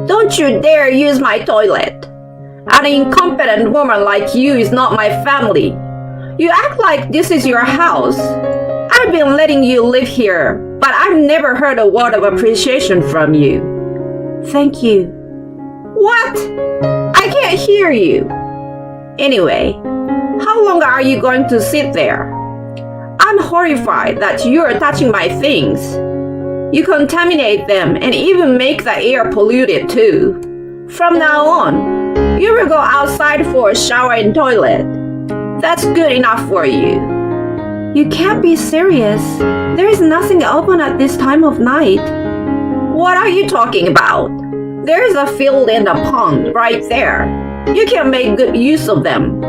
Don't you dare use my toilet. An incompetent woman like you is not my family. You act like this is your house. I've been letting you live here, but I've never heard a word of appreciation from you. Thank you. What? I can't hear you. Anyway, how long are you going to sit there? I'm horrified that you are touching my things. You contaminate them and even make the air polluted too. From now on, you will go outside for a shower and toilet. That's good enough for you. You can't be serious. There is nothing open at this time of night. What are you talking about? There is a field and a pond right there. You can make good use of them.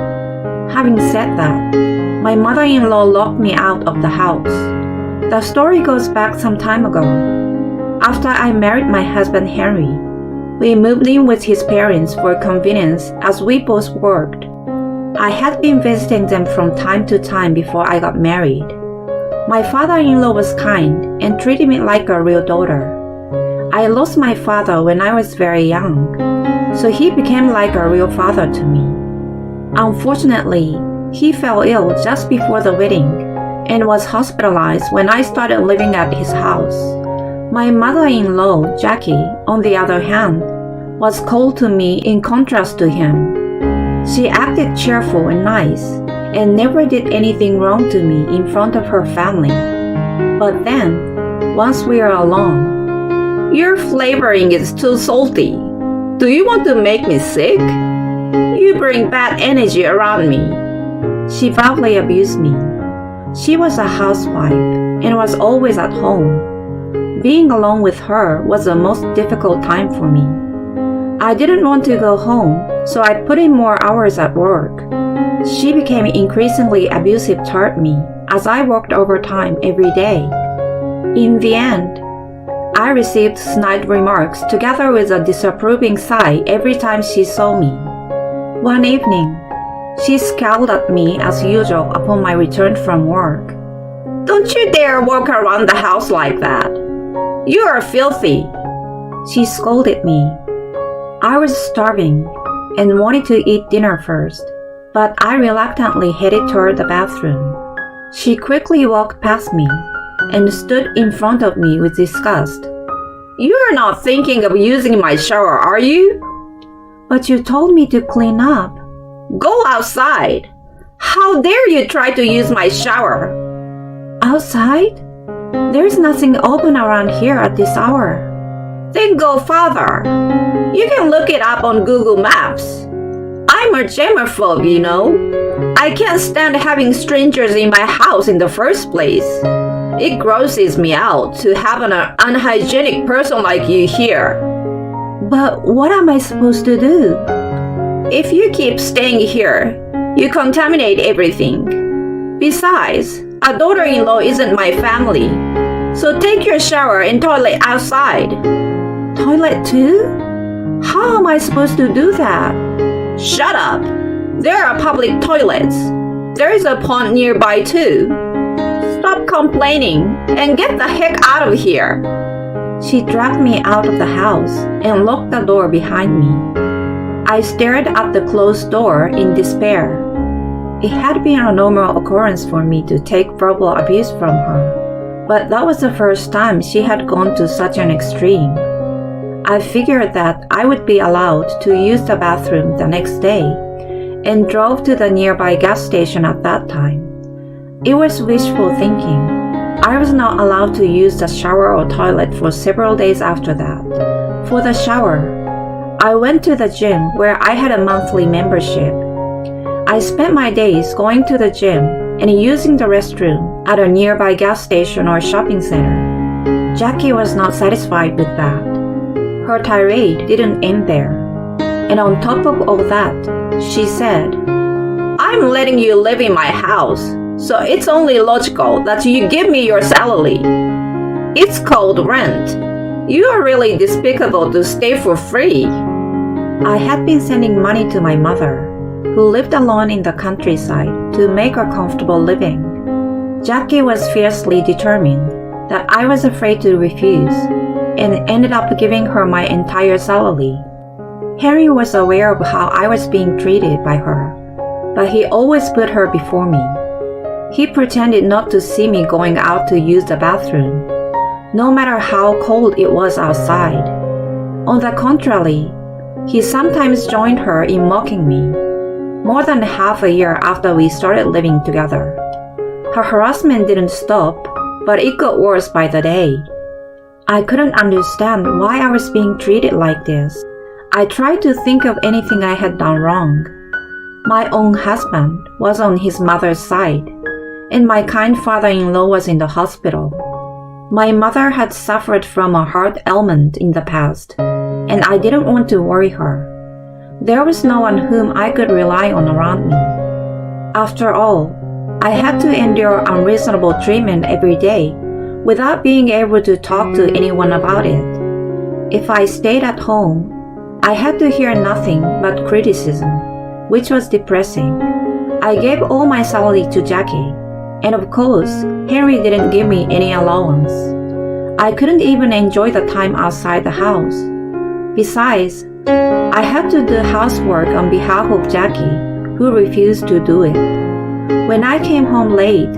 Having said that, my mother-in-law locked me out of the house. The story goes back some time ago. After I married my husband Henry, we moved in with his parents for convenience as we both worked. I had been visiting them from time to time before I got married. My father-in-law was kind and treated me like a real daughter. I lost my father when I was very young, so he became like a real father to me. Unfortunately, he fell ill just before the wedding and was hospitalized when I started living at his house. My mother-in-law, Jackie, on the other hand, was cold to me in contrast to him. She acted cheerful and nice and never did anything wrong to me in front of her family. But then, once we were alone, your flavoring is too salty. Do you want to make me sick? You bring bad energy around me. She verbally abused me. She was a housewife and was always at home. Being alone with her was the most difficult time for me. I didn't want to go home, so I put in more hours at work. She became increasingly abusive toward me as I worked overtime every day. In the end, I received snide remarks together with a disapproving sigh every time she saw me. One evening, she scowled at me as usual upon my return from work. Don't you dare walk around the house like that. You are filthy, she scolded me. I was starving and wanted to eat dinner first, but I reluctantly headed toward the bathroom. She quickly walked past me and stood in front of me with disgust. You're not thinking of using my shower, are you? But you told me to clean up. Go outside. How dare you try to use my shower? Outside? There's nothing open around here at this hour. Then go farther. You can look it up on Google Maps. I'm a germaphobe, you know. I can't stand having strangers in my house in the first place. It grosses me out to have an unhygienic person like you here. But what am I supposed to do? If you keep staying here, you contaminate everything. Besides, a daughter-in-law isn't my family. So take your shower and toilet outside. Toilet too? How am I supposed to do that? Shut up! There are public toilets. There is a pond nearby too. Stop complaining and get the heck out of here. She dragged me out of the house and locked the door behind me. I stared at the closed door in despair. It had been a normal occurrence for me to take verbal abuse from her, but that was the first time she had gone to such an extreme. I figured that I would be allowed to use the bathroom the next day and drove to the nearby gas station at that time. It was wishful thinking. I was not allowed to use the shower or toilet for several days after that. For the shower, I went to the gym where I had a monthly membership. I spent my days going to the gym and using the restroom at a nearby gas station or shopping center. Jackie was not satisfied with that. Her tirade didn't end there. And on top of all that, she said, I'm letting you live in my house, so it's only logical that you give me your salary. It's called rent. You are really despicable to stay for free. I had been sending money to my mother, who lived alone in the countryside, to make a comfortable living. Jackie was fiercely determined that I was afraid to refuse, and ended up giving her my entire salary. Henry was aware of how I was being treated by her, but he always put her before me. He pretended not to see me going out to use the bathroom, no matter how cold it was outside. On the contrary, he sometimes joined her in mocking me. More than half a year after we started living together, her harassment didn't stop, but it got worse by the day. I couldn't understand why I was being treated like this. I tried to think of anything I had done wrong. My own husband was on his mother's side, and my kind father-in-law was in the hospital. My mother had suffered from a heart ailment in the past, and I didn't want to worry her. There was no one whom I could rely on around me. After all, I had to endure unreasonable treatment every day without being able to talk to anyone about it. If I stayed at home, I had to hear nothing but criticism, which was depressing. I gave all my salary to Jackie, and of course, Henry didn't give me any allowance. I couldn't even enjoy the time outside the house. Besides, I had to do housework on behalf of Jackie, who refused to do it. When I came home late,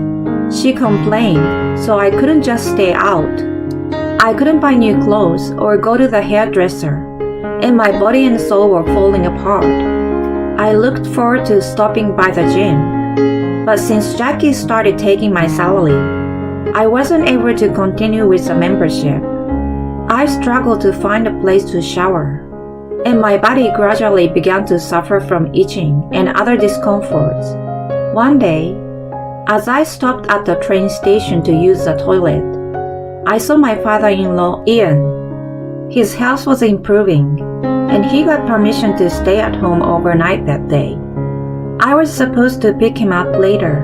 she complained, so I couldn't just stay out. I couldn't buy new clothes or go to the hairdresser, and my body and soul were falling apart. I looked forward to stopping by the gym, but since Jackie started taking my salary, I wasn't able to continue with the membership. I struggled to find a place to shower, and my body gradually began to suffer from itching and other discomforts. One day, as I stopped at the train station to use the toilet, I saw my father-in-law, Ian. His health was improving, and he got permission to stay at home overnight that day. I was supposed to pick him up later,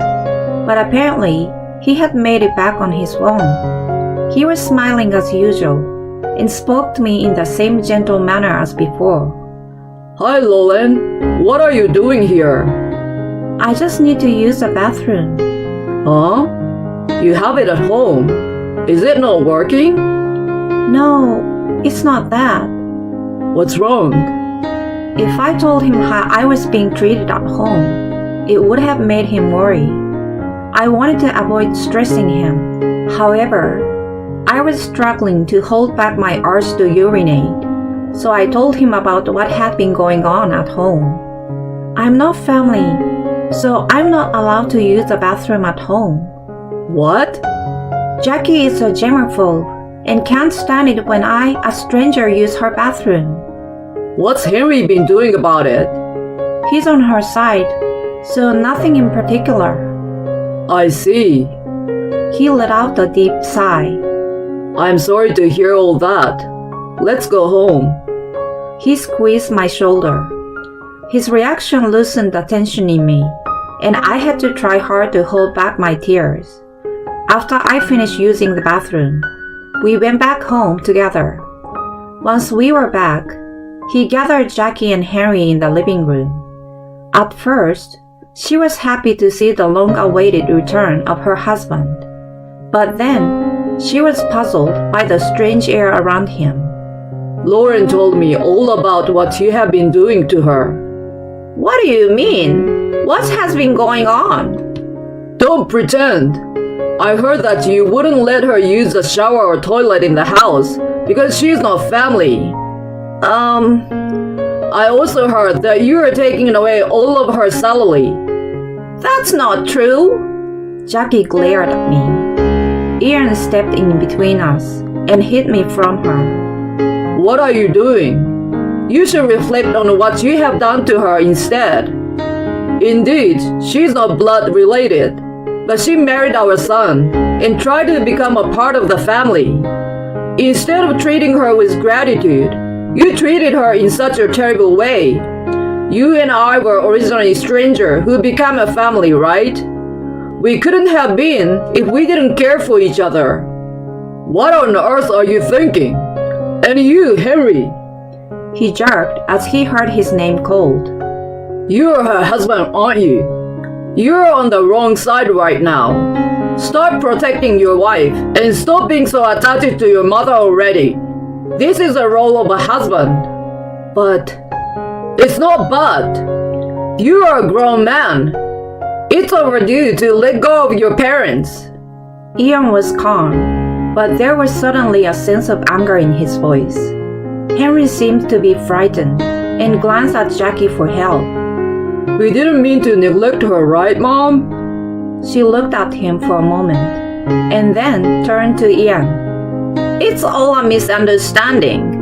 but apparently he had made it back on his own. He was smiling as usual and spoke to me in the same gentle manner as before. Hi, Lolan. What are you doing here? I just need to use the bathroom. Huh? You have it at home. Is it not working? No, it's not that. What's wrong? If I told him how I was being treated at home, it would have made him worry. I wanted to avoid stressing him. However, I was struggling to hold back my urge to urinate, so I told him about what had been going on at home. I'm not family, so I'm not allowed to use the bathroom at home. What? Jackie is a germaphobe and can't stand it when I, a stranger, use her bathroom. What's Henry been doing about it? He's on her side, so nothing in particular. I see. He let out a deep sigh. I'm sorry to hear all that. Let's go home. He squeezed my shoulder. His reaction loosened the tension in me, and I had to try hard to hold back my tears. After I finished using the bathroom, we went back home together. Once we were back, he gathered Jackie and Henry in the living room. At first, she was happy to see the long-awaited return of her husband. But then, she was puzzled by the strange air around him. Lauren told me all about what you have been doing to her. What do you mean? What has been going on? Don't pretend. I heard that you wouldn't let her use the shower or toilet in the house because she's not family. I also heard that you are taking away all of her salary. That's not true. Jackie glared at me. Ian stepped in between us and hid me from her. What are you doing? You should reflect on what you have done to her instead. Indeed, she's not blood related, but she married our son and tried to become a part of the family. Instead of treating her with gratitude, you treated her in such a terrible way. You and I were originally strangers who became a family, right? We couldn't have been if we didn't care for each other. What on earth are you thinking? And you, Henry? He jerked as he heard his name called. You're her husband, aren't you? You're on the wrong side right now. Start protecting your wife and stop being so attached to your mother already. This is the role of a husband. But it's not but. You are a grown man. It's overdue to let go of your parents. Ian was calm, but there was suddenly a sense of anger in his voice. Henry seemed to be frightened and glanced at Jackie for help. We didn't mean to neglect her, right, Mom? She looked at him for a moment and then turned to Ian. It's all a misunderstanding.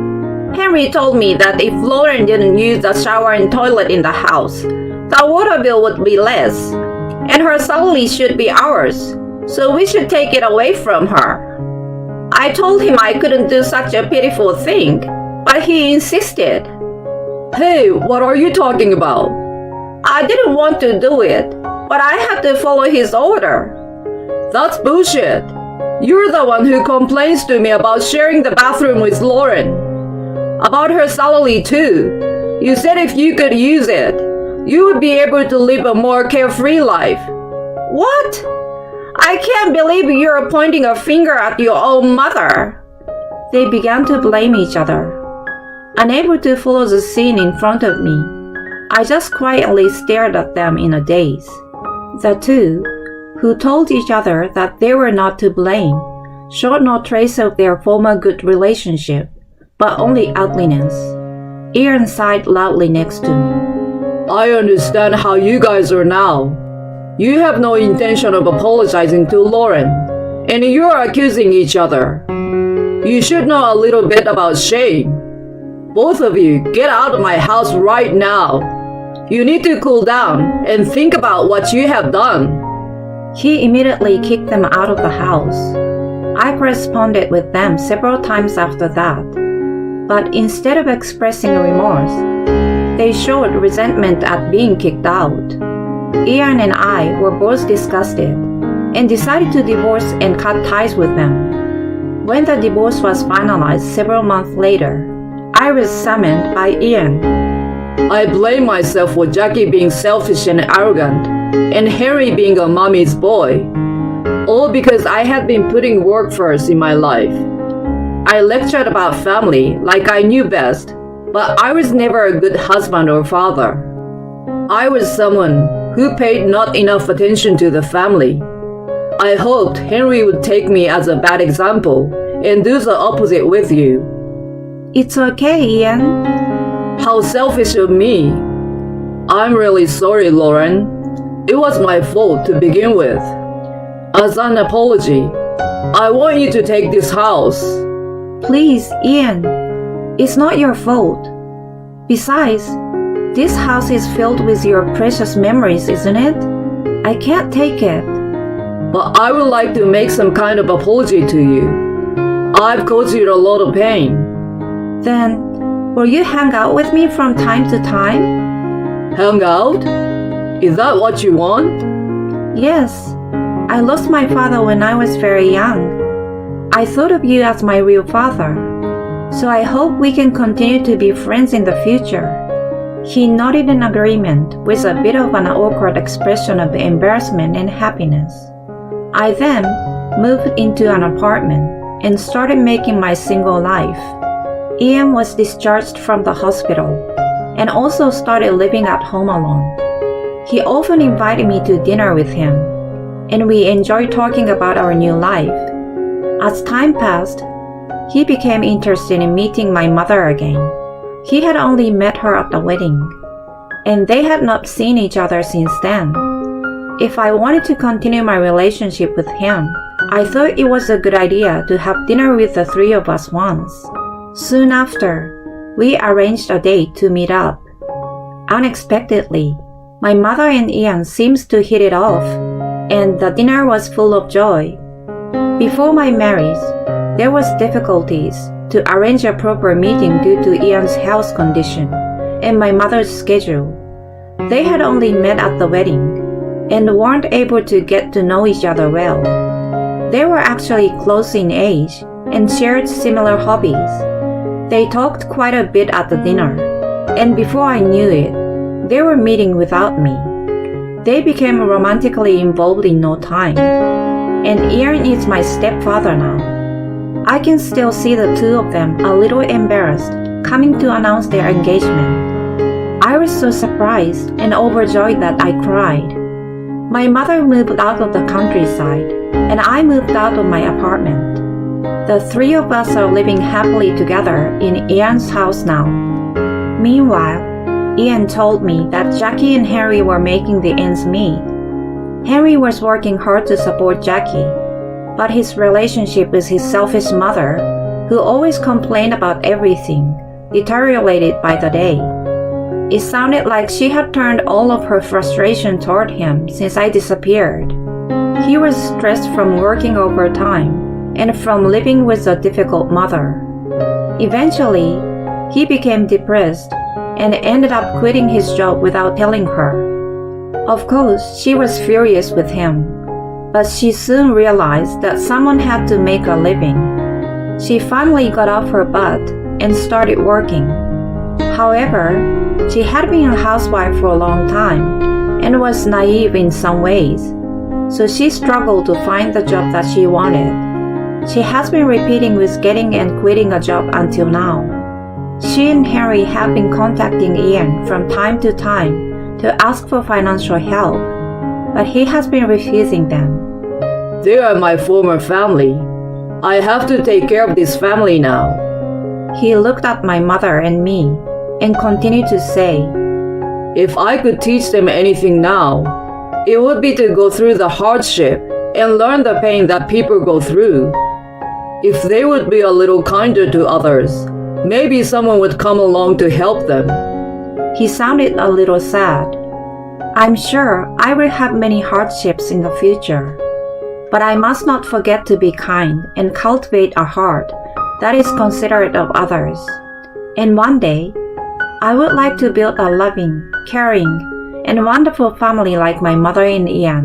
Henry told me that if Lauren didn't use the shower and toilet in the house, the water bill would be less, and her salary should be ours, so we should take it away from her. I told him I couldn't do such a pitiful thing, but he insisted. Hey, what are you talking about? I didn't want to do it, but I had to follow his order. That's bullshit. You're the one who complains to me about sharing the bathroom with Lauren. About her salary too. You said if you could use it, you would be able to live a more carefree life. What? I can't believe you're pointing a finger at your own mother. They began to blame each other. Unable to follow the scene in front of me, I just quietly stared at them in a daze. The two, who told each other that they were not to blame, showed no trace of their former good relationship, but only ugliness. Ian sighed loudly next to me. I understand how you guys are now. You have no intention of apologizing to Lauren, and you're accusing each other. You should know a little bit about shame. Both of you, get out of my house right now. You need to cool down and think about what you have done. He immediately kicked them out of the house. I corresponded with them several times after that, but instead of expressing remorse, they showed resentment at being kicked out. Ian and I were both disgusted and decided to divorce and cut ties with them. When the divorce was finalized several months later, I was summoned by Ian. I blame myself for Jackie being selfish and arrogant, and Henry being a mommy's boy. All because I had been putting work first in my life. I lectured about family like I knew best, but I was never a good husband or father. I was someone who paid not enough attention to the family. I hoped Henry would take me as a bad example and do the opposite with you. It's okay, Ian. How selfish of me. I'm really sorry, Lauren. It was my fault to begin with. As an apology, I want you to take this house. Please, Ian. It's not your fault. Besides, this house is filled with your precious memories, isn't it? I can't take it. But I would like to make some kind of apology to you. I've caused you a lot of pain. Then, will you hang out with me from time to time? Hang out? Is that what you want? Yes. I lost my father when I was very young. I thought of you as my real father. So I hope we can continue to be friends in the future. He nodded in agreement with a bit of an awkward expression of embarrassment and happiness. I then moved into an apartment and started making my single life. Ian was discharged from the hospital and also started living at home alone. He often invited me to dinner with him, and we enjoyed talking about our new life. As time passed, he became interested in meeting my mother again. He had only met her at the wedding, and they had not seen each other since then. If I wanted to continue my relationship with him, I thought it was a good idea to have dinner with the three of us once. Soon after, we arranged a date to meet up. Unexpectedly, my mother and Ian seemed to hit it off, and the dinner was full of joy. Before my marriage, there was difficulties to arrange a proper meeting due to Ian's health condition and my mother's schedule. They had only met at the wedding and weren't able to get to know each other well. They were actually close in age and shared similar hobbies. They talked quite a bit at the dinner, and before I knew it, they were meeting without me. They became romantically involved in no time, and Ian is my stepfather now. I can still see the two of them a little embarrassed, coming to announce their engagement. I was so surprised and overjoyed that I cried. My mother moved out of the countryside, and I moved out of my apartment. The three of us are living happily together in Ian's house now. Meanwhile, Ian told me that Jackie and Henry were making the ends meet. Henry was working hard to support Jackie, but his relationship with his selfish mother, who always complained about everything, deteriorated by the day. It sounded like she had turned all of her frustration toward him since I disappeared. He was stressed from working overtime and from living with a difficult mother. Eventually, he became depressed and ended up quitting his job without telling her. Of course, she was furious with him, but she soon realized that someone had to make a living. She finally got off her butt and started working. However, she had been a housewife for a long time and was naive in some ways, so she struggled to find the job that she wanted. She has been repeating with getting and quitting a job until now. She and Henry have been contacting Ian from time to time to ask for financial help, but he has been refusing them. They are my former family. I have to take care of this family now. He looked at my mother and me and continued to say, If I could teach them anything now, it would be to go through the hardship and learn the pain that people go through. If they would be a little kinder to others, maybe someone would come along to help them. He sounded a little sad. I'm sure I will have many hardships in the future, but I must not forget to be kind and cultivate a heart that is considerate of others. And one day, I would like to build a loving, caring, and wonderful family like my mother and Ian.